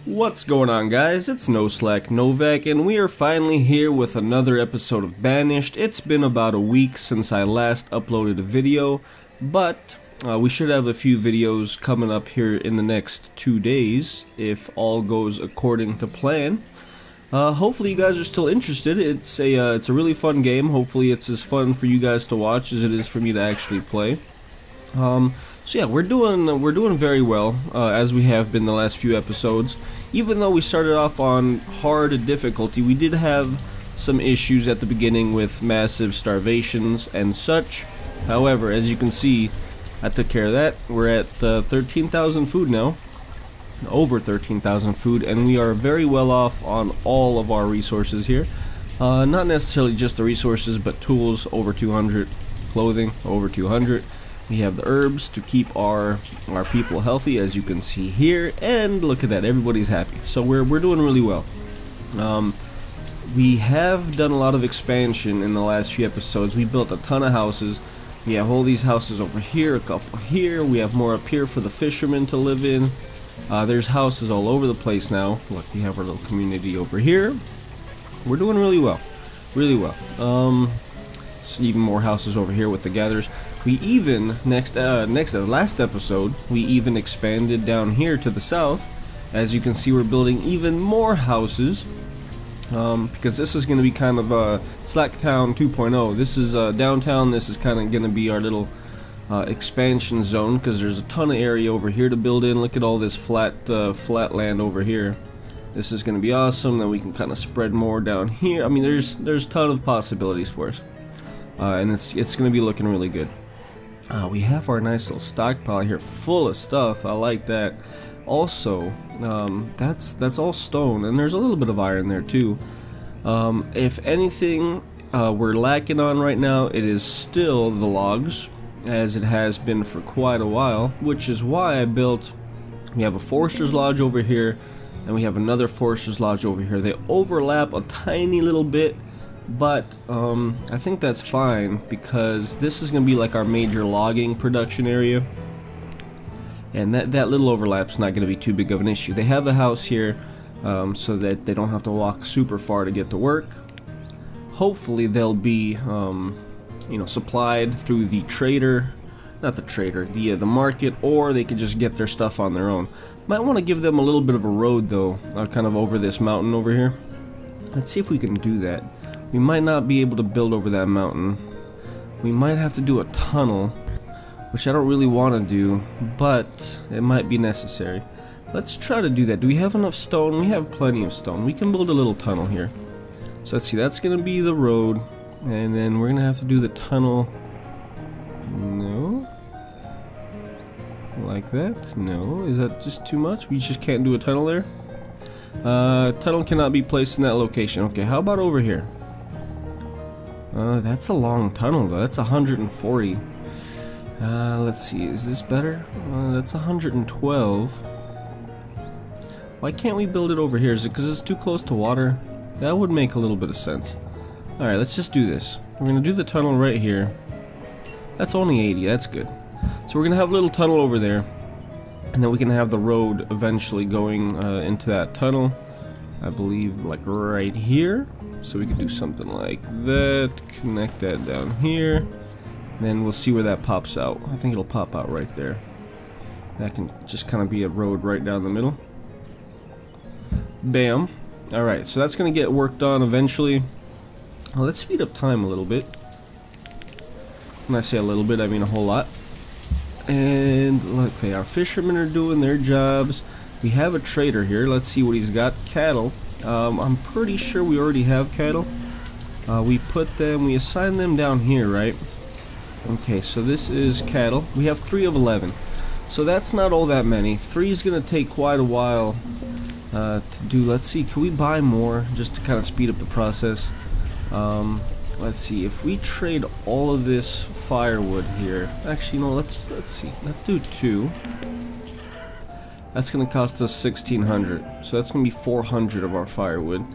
What's going on, guys? It's NoSlack Novak, and we are finally here with another episode of Banished. It's been about a week since I last uploaded a video, but we should have a few videos coming up here in the next 2 days, if all goes according to plan. Hopefully you guys are still interested. It's a really fun game. Hopefully it's as fun for you guys to watch as it is for me to actually play. So yeah, we're doing very well, as we have been the last few episodes. Even though we started off on hard difficulty, we did have some issues at the beginning with massive starvations and such. However, as you can see, I took care of that. We're at 13,000 food now, over 13,000 food, and we are very well off on all of our resources here. Not necessarily just the resources, but tools over 200, clothing over 200. We have the herbs to keep our people healthy, as you can see here, and look at that, everybody's happy. So we're doing really well. We have done a lot of expansion in the last few episodes. We built a ton of houses. We have all these houses over here, a couple here. We have more up here for the fishermen to live in. There's houses all over the place now. Look, we have our little community over here. We're doing really well, really well. So even more houses over here with the gatherers. We even last episode we even expanded down here to the south. As you can see, we're building even more houses because this is going to be kind of Slacktown 2.0. This is downtown. This is kind of going to be our little expansion zone because there's a ton of area over here to build in. Look at all this flat land over here. This is going to be awesome. Then we can kind of spread more down here. I mean, there's a ton of possibilities for us. And it's going to be looking really good. We have our nice little stockpile here full of stuff. I like that. Also, that's all stone, and there's a little bit of iron there too. If anything we're lacking on right now, it is still the logs, as it has been for quite a while, which is why I built. We have a forester's lodge over here, and we have another forester's lodge over here. They overlap a tiny little bit, but I think that's fine because this is going to be like our major logging production area, and that little overlap's not going to be too big of an issue. They have a house here so that they don't have to walk super far to get to work. Hopefully they'll be supplied through the the market, or they could just get their stuff on their own. Might want to give them a little bit of a road though, kind of over this mountain over here. Let's see if we can do that. We might not be able to build over that mountain. We might have to do a tunnel, which I don't really want to do, but it might be necessary. Let's try to do that. Do we have enough stone? We have plenty of stone. We can build a little tunnel here. So let's see, that's going to be the road, and then we're going to have to do the tunnel. No. Like that? No. Is that just too much? We just can't do a tunnel there? Tunnel cannot be placed in that location. Okay, how about over here? That's a long tunnel though. That's 140. Let's see. Is this better? That's 112. Why can't we build it over here? Is it because it's too close to water? That would make a little bit of sense. Alright, let's just do this. We're going to do the tunnel right here. That's only 80. That's good. So we're going to have a little tunnel over there. And then we can have the road eventually going into that tunnel. I believe like right here. So we could do something like that, connect that down here, then we'll see where that pops out. I think it'll pop out right there. That can just kind of be a road right down the middle. Bam. Alright, so that's going to get worked on eventually. Let's speed up time a little bit. When I say a little bit, I mean a whole lot. And, okay, our fishermen are doing their jobs. We have a trader here. Let's see what he's got. Cattle. I'm pretty sure we already have cattle. We assign them down here, right? Okay, so this is cattle. We have 3 of 11. So that's not all that many. 3 is going to take quite a while to do. Let's see, can we buy more just to kind of speed up the process? Let's see, if we trade all of this firewood here. Actually, no, let's see. Let's do 2. That's going to cost us 1,600, so that's going to be 400 of our firewood.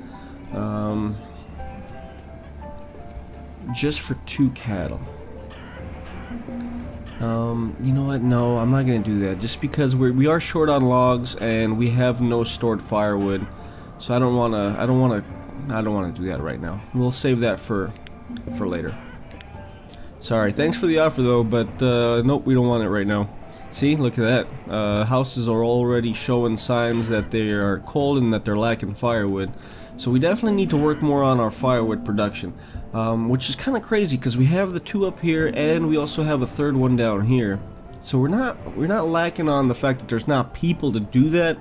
Just for 2 cattle. You know what? No, I'm not gonna do that. Just because we are short on logs and we have no stored firewood, so I don't wanna do that right now. We'll save that for later. Sorry, thanks for the offer though, but nope, we don't want it right now. See, look at that. Houses are already showing signs that they are cold and that they're lacking firewood. So we definitely need to work more on our firewood production, which is kind of crazy because we have the 2 up here and we also have a 3rd one down here. So we're not lacking on the fact that there's not people to do that.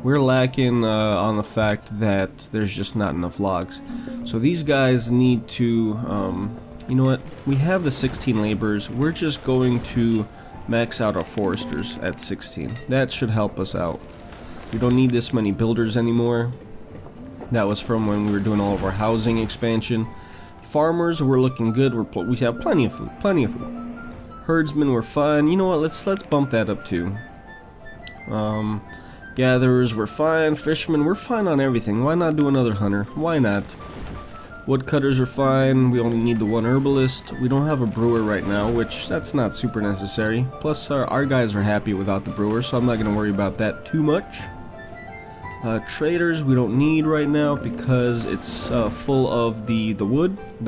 We're lacking on the fact that there's just not enough logs. So these guys need to, you know what? We have the 16 laborers. We're just going to max out our foresters at 16. That should help us out. We don't need this many builders anymore. That was from when we were doing all of our housing expansion. Farmers, we're looking good. We have plenty of food. Plenty of food. Herdsmen, we're fine. You know what? Let's bump that up too. Gatherers, we're fine. Fishermen, we're fine on everything. Why not do another hunter? Why not? Woodcutters are fine. We only need the 1 herbalist. We don't have a brewer right now, which that's not super necessary. Plus, our guys are happy without the brewer, so I'm not going to worry about that too much. Traders we don't need right now because it's full of the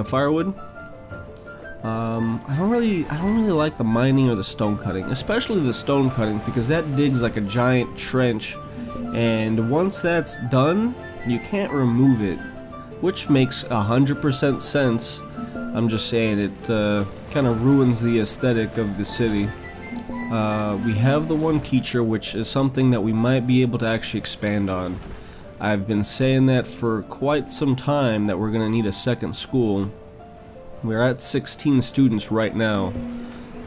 firewood. I don't really like the mining or the stone cutting, especially the stone cutting, because that digs like a giant trench, and once that's done, you can't remove it, which makes 100% sense. I'm just saying it kind of ruins the aesthetic of the city. We have the 1 teacher, which is something that we might be able to actually expand on. I've been saying that for quite some time, that we're going to need a 2nd school. We're at 16 students right now.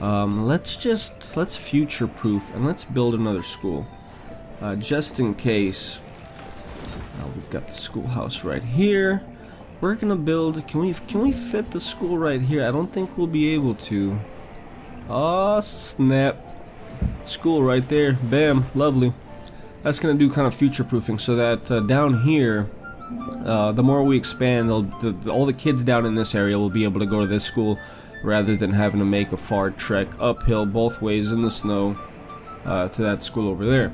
Let's future-proof and let's build another school. Just in case. We've got the schoolhouse right here. We're going to build... Can we fit the school right here? I don't think we'll be able to. Oh, snap. School right there. Bam. Lovely. That's going to do kind of future-proofing so that down here, the more we expand, all the kids down in this area will be able to go to this school rather than having to make a far trek uphill both ways in the snow to that school over there.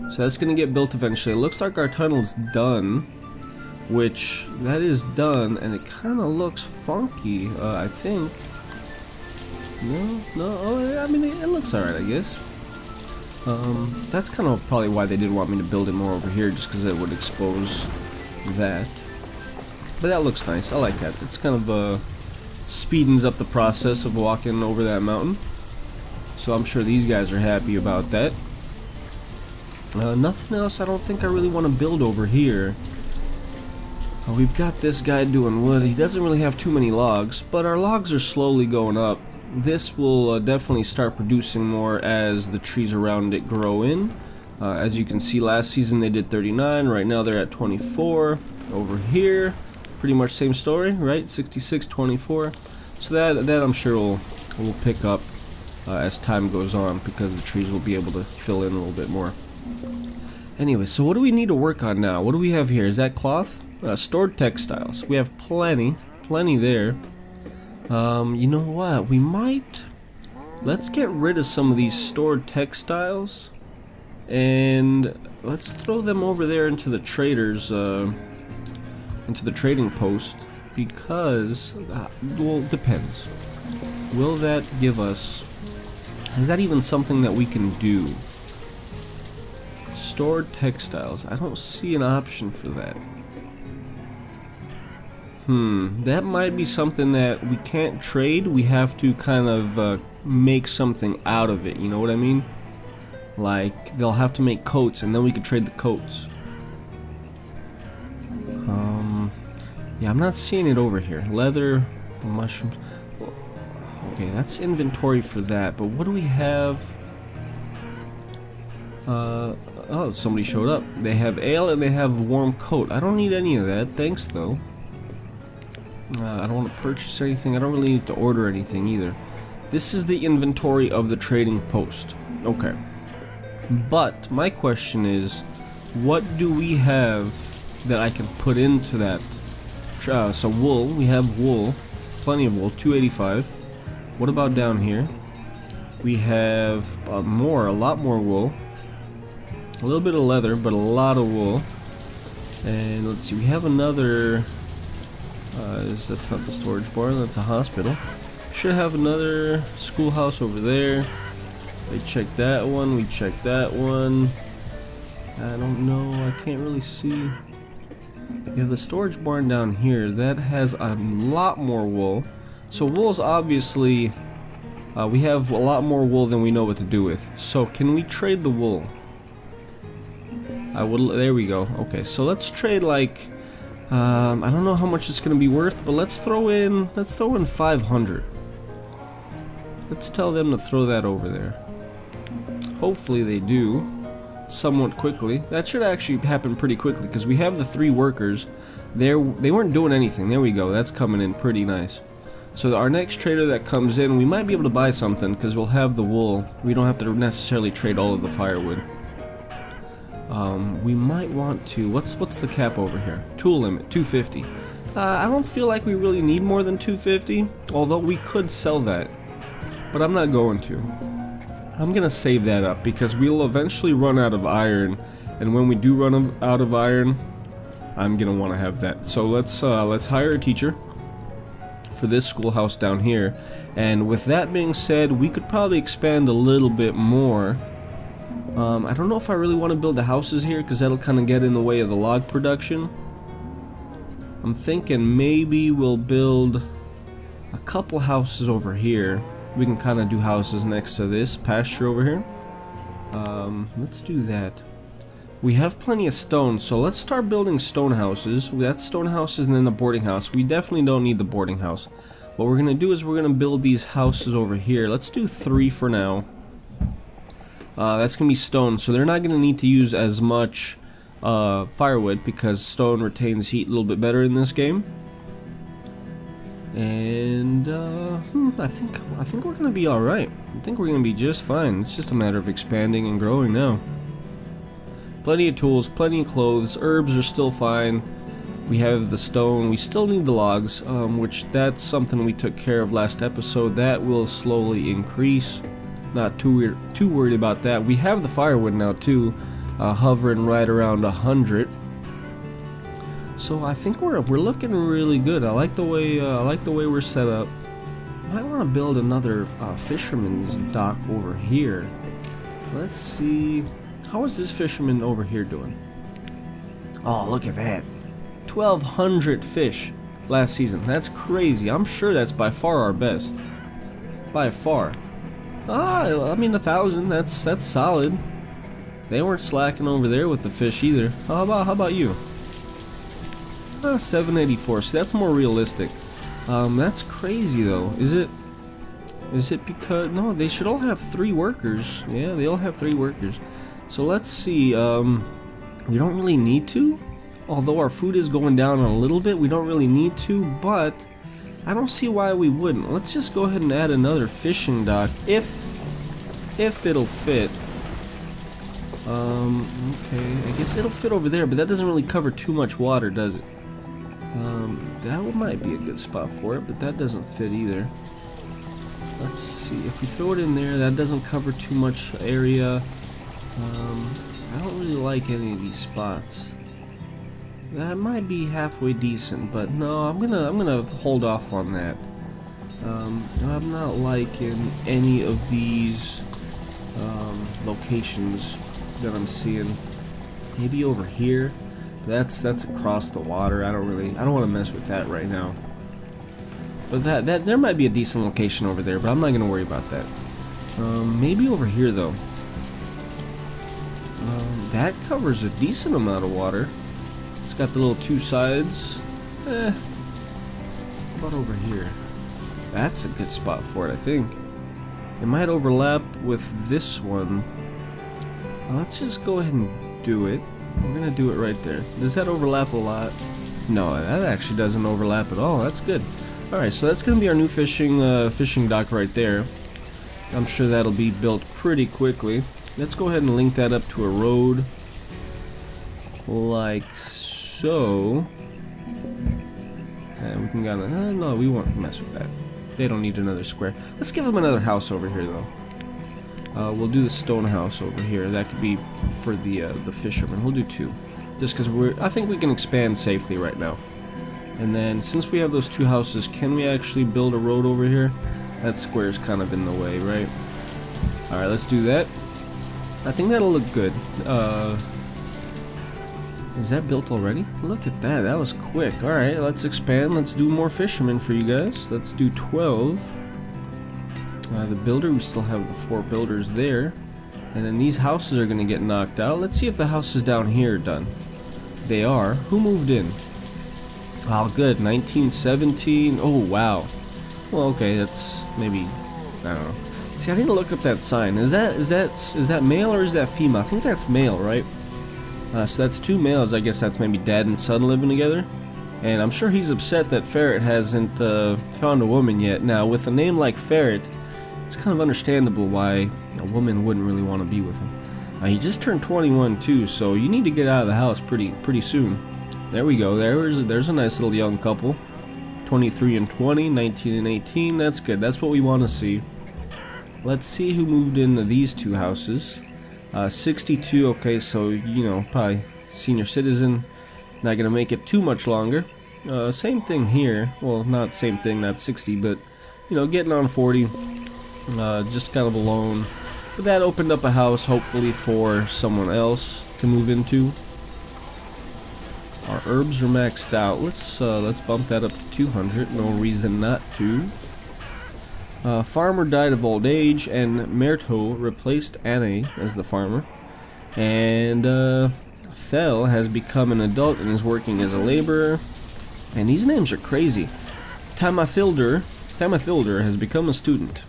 So that's going to get built eventually. It looks like our tunnel's done, which that is done, and it kind of looks funky, I think. No, oh, I mean, it looks alright, I guess. That's kind of probably why they didn't want me to build it more over here, just because it would expose that. But that looks nice, I like that. It's kind of, speedens up the process of walking over that mountain. So I'm sure these guys are happy about that. Nothing else I don't think I really want to build over here. We've got this guy doing wood. He doesn't really have too many logs, but our logs are slowly going up. This will definitely start producing more as the trees around it grow in. As you can see, last season they did 39, right now they're at 24. Over here, pretty much same story, right? 66, 24. So that I'm sure will pick up as time goes on, because the trees will be able to fill in a little bit more. Anyway, so what do we need to work on now? What do we have here? Is that cloth? Stored textiles. We have plenty there. You know what? We might... Let's get rid of some of these stored textiles, and let's throw them over there into the traders, into the trading post, because, well, depends. Will that give us... Is that even something that we can do? Stored textiles. I don't see an option for that. That might be something that we can't trade. We have to kind of make something out of it, you know what I mean? Like, they'll have to make coats, and then we can trade the coats. Yeah, I'm not seeing it over here. Leather, mushrooms. Okay, that's inventory for that, but what do we have? Oh, somebody showed up. They have ale and they have warm coat. I don't need any of that, thanks though. I don't want to purchase anything. I don't really need to order anything either. This is the inventory of the trading post. Okay. But my question is, what do we have that I can put into that? So wool, we have wool. Plenty of wool, 285. What about down here? We have a lot more wool. A little bit of leather, but a lot of wool. And let's see, we have another... that's not the storage barn, that's a hospital. Should have another schoolhouse over there. They checked that one, we checked that one. I don't know, I can't really see. We have the storage barn down here. That has a lot more wool. So wool's obviously... we have a lot more wool than we know what to do with. So can we trade the wool? There we go. Okay, so let's trade like... I don't know how much it's going to be worth, but let's throw in 500. Let's tell them to throw that over there. Hopefully they do. Somewhat quickly. That should actually happen pretty quickly because we have the 3 workers. They weren't doing anything. There we go. That's coming in pretty nice. So our next trader that comes in, we might be able to buy something because we'll have the wool. We don't have to necessarily trade all of the firewood. We might want to... What's the cap over here? Tool limit 250. I don't feel like we really need more than 250, although we could sell that. But I'm not going to. I'm gonna save that up because we'll eventually run out of iron, and when we do run out of iron, I'm gonna want to have that. So let's hire a teacher for this schoolhouse down here. And with that being said, we could probably expand a little bit more. I don't know if I really want to build the houses here because that'll kind of get in the way of the log production. I'm thinking maybe we'll build a couple houses over here. We can kind of do houses next to this pasture over here. Let's do that. We have plenty of stone, so let's start building stone houses. That's stone houses and then the boarding house. We definitely don't need the boarding house. What we're going to do is we're going to build these houses over here. Let's do 3 for now. That's going to be stone, so they're not going to need to use as much firewood because stone retains heat a little bit better in this game. And I think we're gonna be all right. I think we're gonna be just fine. It's just a matter of expanding and growing now. Plenty of tools, plenty of clothes. Herbs are still fine. We have the stone. We still need the logs, which that's something we took care of last episode. That will slowly increase. Not too worried about that. We have the firewood now too, hovering right around 100. So I think we're looking really good. I like the way we're set up. Might want to build another fisherman's dock over here. Let's see. How is this fisherman over here doing? Oh, look at that. 1,200 fish last season. That's crazy. I'm sure that's by far our best. By far. I mean 1,000. That's solid. They weren't slacking over there with the fish either. How about you? 784. So that's more realistic. That's crazy though. Is it because no? They should all have 3 workers. Yeah, they all have 3 workers. So let's see. We don't really need to. Although our food is going down a little bit, we don't really need to. But I don't see why we wouldn't. Let's just go ahead and add another fishing dock if it'll fit. Okay, I guess it'll fit over there, but that doesn't really cover too much water, does it? That might be a good spot for it, but that doesn't fit either. Let's see, if we throw it in there, that doesn't cover too much area. I don't really like any of these spots. That might be halfway decent, but no, I'm gonna hold off on that. I'm not liking any of these locations that I'm seeing. Maybe over here. That's across the water. I don't want to mess with that right now. But that there might be a decent location over there, but I'm not gonna worry about that. Maybe over here though. That covers a decent amount of water. It's got the little 2 sides. How about over here? That's a good spot for it, I think. It might overlap with this one. Let's just go ahead and do it. We're gonna do it right there. Does that overlap a lot? No, that actually doesn't overlap at all. That's good. Alright, so that's gonna be our new fishing dock right there. I'm sure that'll be built pretty quickly. Let's go ahead and link that up to a road. Like so. And we can no, we won't mess with that. They don't need another square. Let's give them another house over here, though. We'll do the stone house over here. That could be for the fishermen. We'll do 2, just because I think we can expand safely right now. And then, since we have those 2 houses, can we actually build a road over here? That square's kind of in the way, right? All right, let's do that. I think that'll look good. Is that built already? Look at that. That was quick. All right, let's expand. Let's do more fishermen for you guys. Let's do 12. The builder, we still have the 4 builders there. And then these houses are going to get knocked out. Let's see if the houses down here are done. They are. Who moved in? Oh, good. 1917. Oh, wow. Well, okay, that's maybe, I don't know. See, I need to look up that sign. Is that male or is that female? I think that's male, right? So that's 2 males. I guess that's maybe dad and son living together. And I'm sure he's upset that Ferret hasn't found a woman yet. Now, with a name like Ferret, it's kind of understandable why a woman wouldn't really want to be with him. He just turned 21 too, so you need to get out of the house pretty soon. There we go. There's a nice little young couple. 23 and 20, 19 and 18. That's good. That's what we want to see. Let's see who moved into these 2 houses. 62. Okay, so you know, probably senior citizen. Not gonna make it too much longer. Same thing here. Well, not same thing. Not 60, but you know, getting on 40. Just kind of alone. But that opened up a house, hopefully for someone else to move into. Our herbs are maxed out. Let's bump that up to 200. No reason not to. Farmer died of old age, and Merto replaced Anne as the farmer. And Thel has become an adult and is working as a laborer. And these names are crazy. Tamathilder has become a student.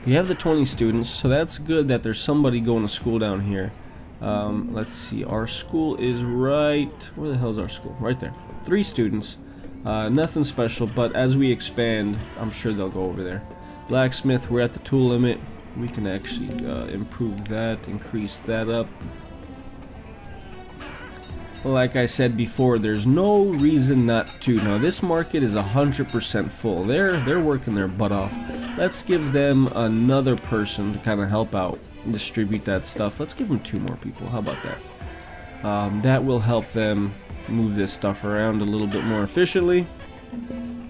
We have the 20 students, so that's good that there's somebody going to school down here. Let's see, our school is right... Where the hell is our school? Right there. 3 students. Nothing special, but as we expand, I'm sure they'll go over there. Blacksmith, we're at the tool limit. We can actually improve that, increase that up. Like I said before, there's no reason not to. Now this market is 100% full. They're working their butt off. Let's give them another person to kind of help out and distribute that stuff. Let's give them 2 more people. How about that? That will help them move this stuff around a little bit more efficiently.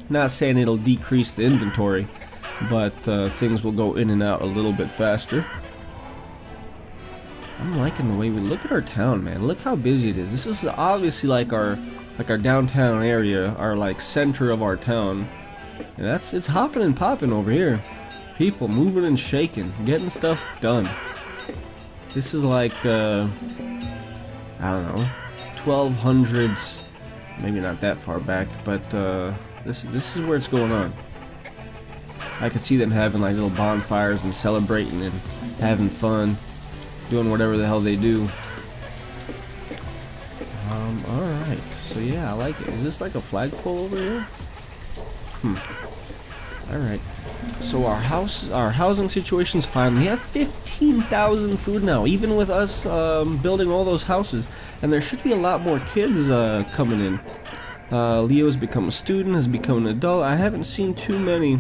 Not saying it'll decrease the inventory, but things will go in and out a little bit faster. I'm liking the way we look at our town, man. Look how busy it is. This is obviously like our downtown area, our like center of our town. And it's hopping and popping over here. People moving and shaking, getting stuff done. This is like I don't know, 1200s, maybe not that far back, but this is where it's going on. I could see them having like little bonfires and celebrating and having fun, doing whatever the hell they do. Alright, so yeah, I like it. Is this like a flagpole over here? Alright. So our housing situation's fine. We have 15,000 food now, even with us building all those houses. And there should be a lot more kids coming in. Leo's become a student, has become an adult. I haven't seen too many.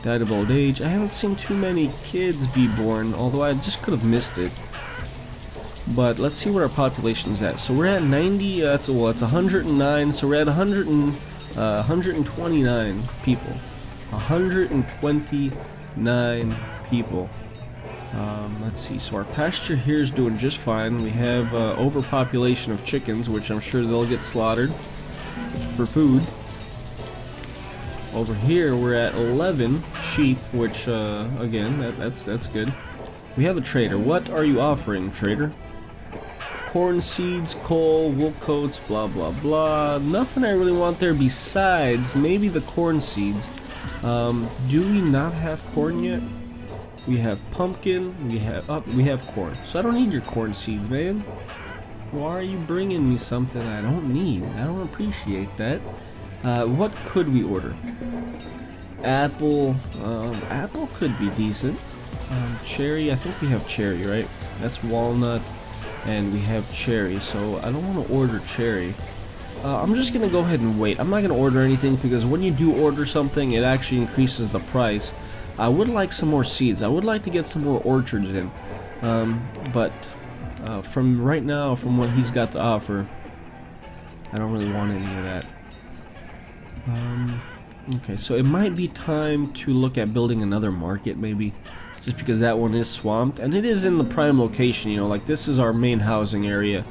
Died of old age. I haven't seen too many kids be born, although I just could have missed it. But let's see what our population's at. So we're at 90, that's 109, so we're at 129 people. 129 people. Let's see, so our pasture here is doing just fine. We have overpopulation of chickens, which I'm sure they'll get slaughtered for food. Over here we're at 11 sheep, which again, that's good. We have a trader. What are you offering, trader? Corn seeds, coal, wool coats, blah blah blah. Nothing I really want there besides maybe the corn seeds. Do we not have corn yet? We have pumpkin, we have corn. So I don't need your corn seeds, man. Why are you bringing me something I don't need? I don't appreciate that. What could we order? Apple. Apple could be decent. Cherry, I think we have cherry, right? That's walnut, and we have cherry, so I don't want to order cherry. I'm just gonna go ahead and wait. I'm not gonna order anything because when you do order something, it actually increases the price. I would like some more seeds. I would like to get some more orchards in, but from right now, from what he's got to offer, I don't really want any of that. Okay, so it might be time to look at building another market, maybe, just because that one is swamped, and it is in the prime location, you know, like this is our main housing area.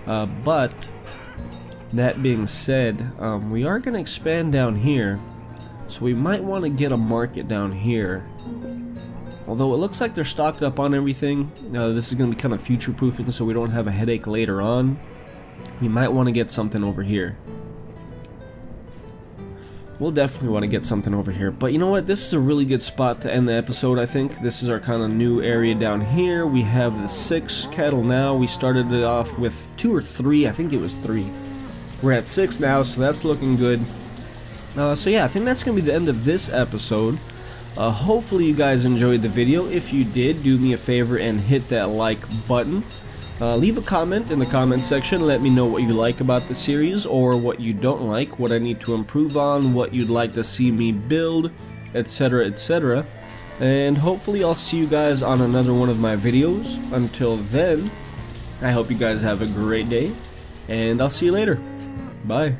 But that being said, we are going to expand down here, so we might want to get a market down here. Although it looks like they're stocked up on everything, this is going to be kind of future-proofing so we don't have a headache later on. We might want to get something over here. We'll definitely want to get something over here. But you know what? This is a really good spot to end the episode, I think. This is our kind of new area down here. We have the 6 cattle now. We started it off with 2 or 3. I think it was 3. We're at 6 now, so that's looking good. So yeah, I think that's going to be the end of this episode. Hopefully you guys enjoyed the video. If you did, do me a favor and hit that like button. Leave a comment in the comment section. Let me know what you like about the series or what you don't like, what I need to improve on, what you'd like to see me build, etc, etc. And hopefully I'll see you guys on another one of my videos. Until then, I hope you guys have a great day, and I'll see you later. Bye.